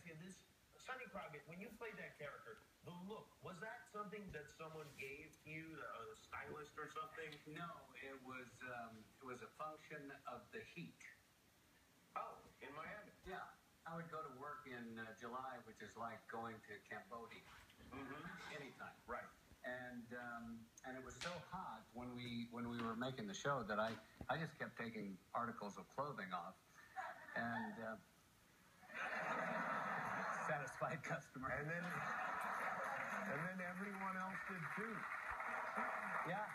you this. Sonny Crockett, when you played that character, the look, was that something that someone gave to you, a stylist or something? No, it was a function of the heat. Oh, in Miami? Yeah. I would go to work in July, which is like going to Cambodia. Anytime. Right. And it was so hot when we were making the show that I just kept taking articles of clothing off. And satisfied customer. And then everyone else did too. Yeah.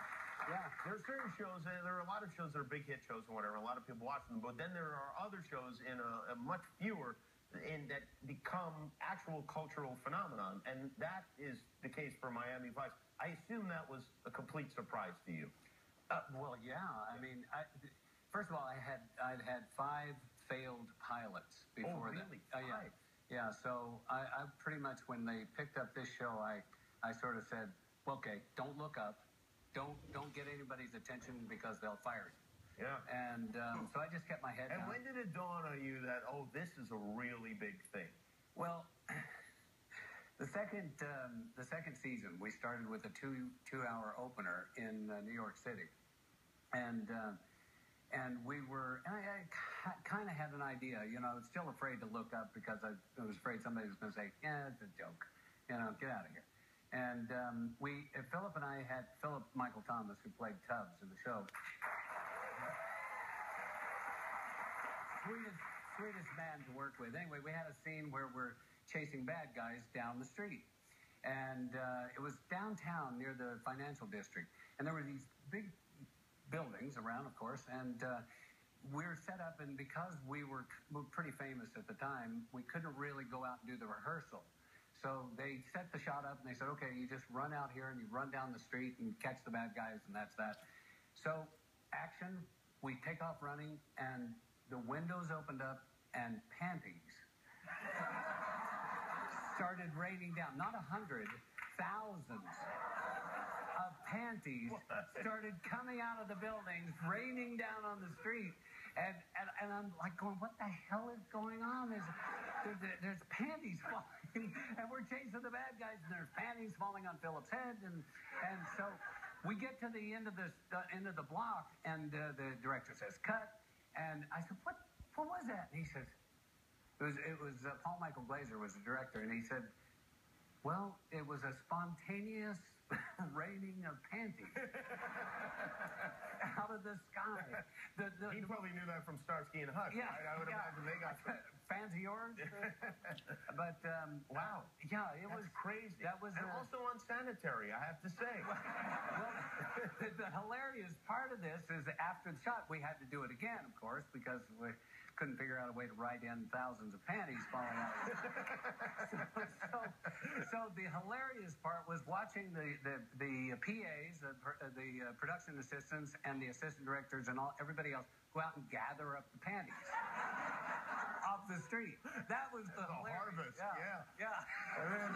There are certain shows, there are a lot of shows that are big hit shows and whatever. A lot of people watch them, but then there are other shows in a much fewer that become actual cultural phenomenon, and that is the case for Miami Vice. I assume that was a complete surprise to you. Well, yeah. I mean, first of all, I'd had 5 failed pilots before that. Really? Yeah. Yeah. So I pretty much, when they picked up this show, I sort of said, well, okay, don't look up. Don't get anybody's attention because they'll fire you. Yeah. And so I just kept my head down. And when did it dawn on you that, oh, this is a really big thing? Well, the second season, we started with a two-hour opener in New York City, and we were. And I kind of had an idea, I was still afraid to look up because I was afraid somebody was going to say, "Yeah, it's a joke," get out of here. And Philip and I had Philip Michael Thomas, who played Tubbs in the show. Sweetest man to work with. Anyway, we had a scene where we're chasing bad guys down the street. And it was downtown near the financial district. And there were these big buildings around, of course. And we were set up, and because we were pretty famous at the time, we couldn't really go out and do the rehearsal. So they set the shot up, and they said, okay, you just run out here, and you run down the street and catch the bad guys, and that's that. So action, we take off running, and the windows opened up, and panties started raining down. Not 100, thousands of panties started coming out of the buildings, raining down on the street. And I'm like going, what the hell is going on? There's panties falling, and we're chasing the bad guys, and there's panties falling on Philip's head, and so we get to the end of end of the block, and the director says, cut, and I said, what was that? And he says, it was Paul Michael Glaser was the director, and he said, well, it was a spontaneous raining of panties out of the sky. He probably knew that from Starsky and Hutch, yeah, right? I would imagine they got fans of yours. But wow, yeah, that's was crazy. That was and also unsanitary, I have to say. Well, the hilarious part of this is after the shot, we had to do it again, of course, because we couldn't figure out a way to write in thousands of panties falling out. So the hilarious part was watching the PAs, the production assistants, and the assistant directors, and everybody else go out and gather up the panties off the street. That was the hilarious. Harvest. Yeah. And then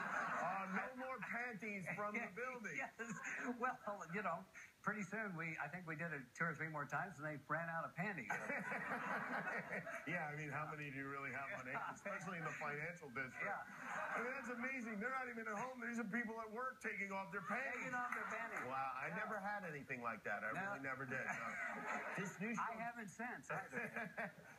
no more panties from the building. Yes. Well, pretty soon I think we did it 2 or 3 more times, and they ran out of panties. Yeah, I mean, how many do you really have on hand, especially in the financial district? Yeah. I mean, that's amazing. They're not even at home. These are people at work taking off their panties. Wow, I never had anything like that. I really never did. No. This new show, I haven't since either.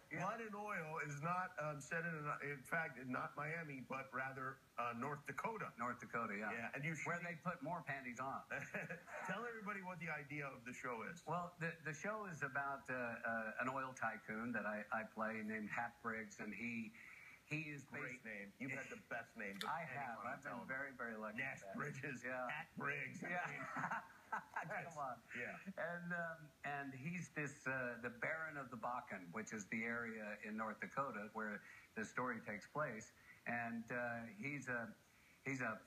Blood and Oil is not set in fact, not Miami, but rather North Dakota. North Dakota, yeah. Yeah, and where they put more panties on. Tell everybody what the idea of the show is. Well, the show is about an oil tycoon that I play named Hap Briggs, and he is great name. You've had the best name. I have. I've been very, very lucky. Nash Bridges. Yeah. Hap Briggs. Yeah. Come on. Yeah. And he's the Baron of the Bakken, which is the area in North Dakota where the story takes place, and he's a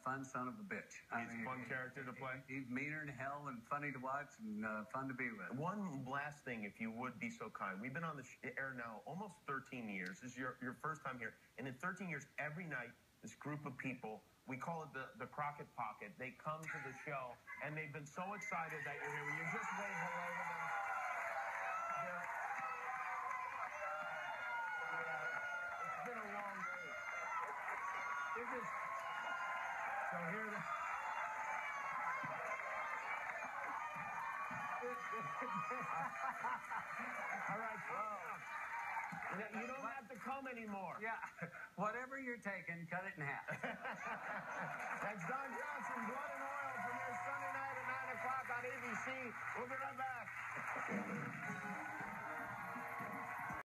fun son of a bitch. He's a fun character to play. He's meaner than hell and funny to watch and fun to be with. One last thing, if you would be so kind. We've been on the air now almost 13 years. This is your first time here. And in 13 years, every night, this group of people, we call it the Crockett Pocket, they come to the show, and they've been so excited that you're here. Will you just wave hello to them? It's been a long day. We're just... So here the... All right, you don't have to come anymore. Yeah, whatever you're taking, cut it in half. That's Don Johnson, Blood and Oil, from this Sunday night at 9 o'clock on ABC. We'll be right back.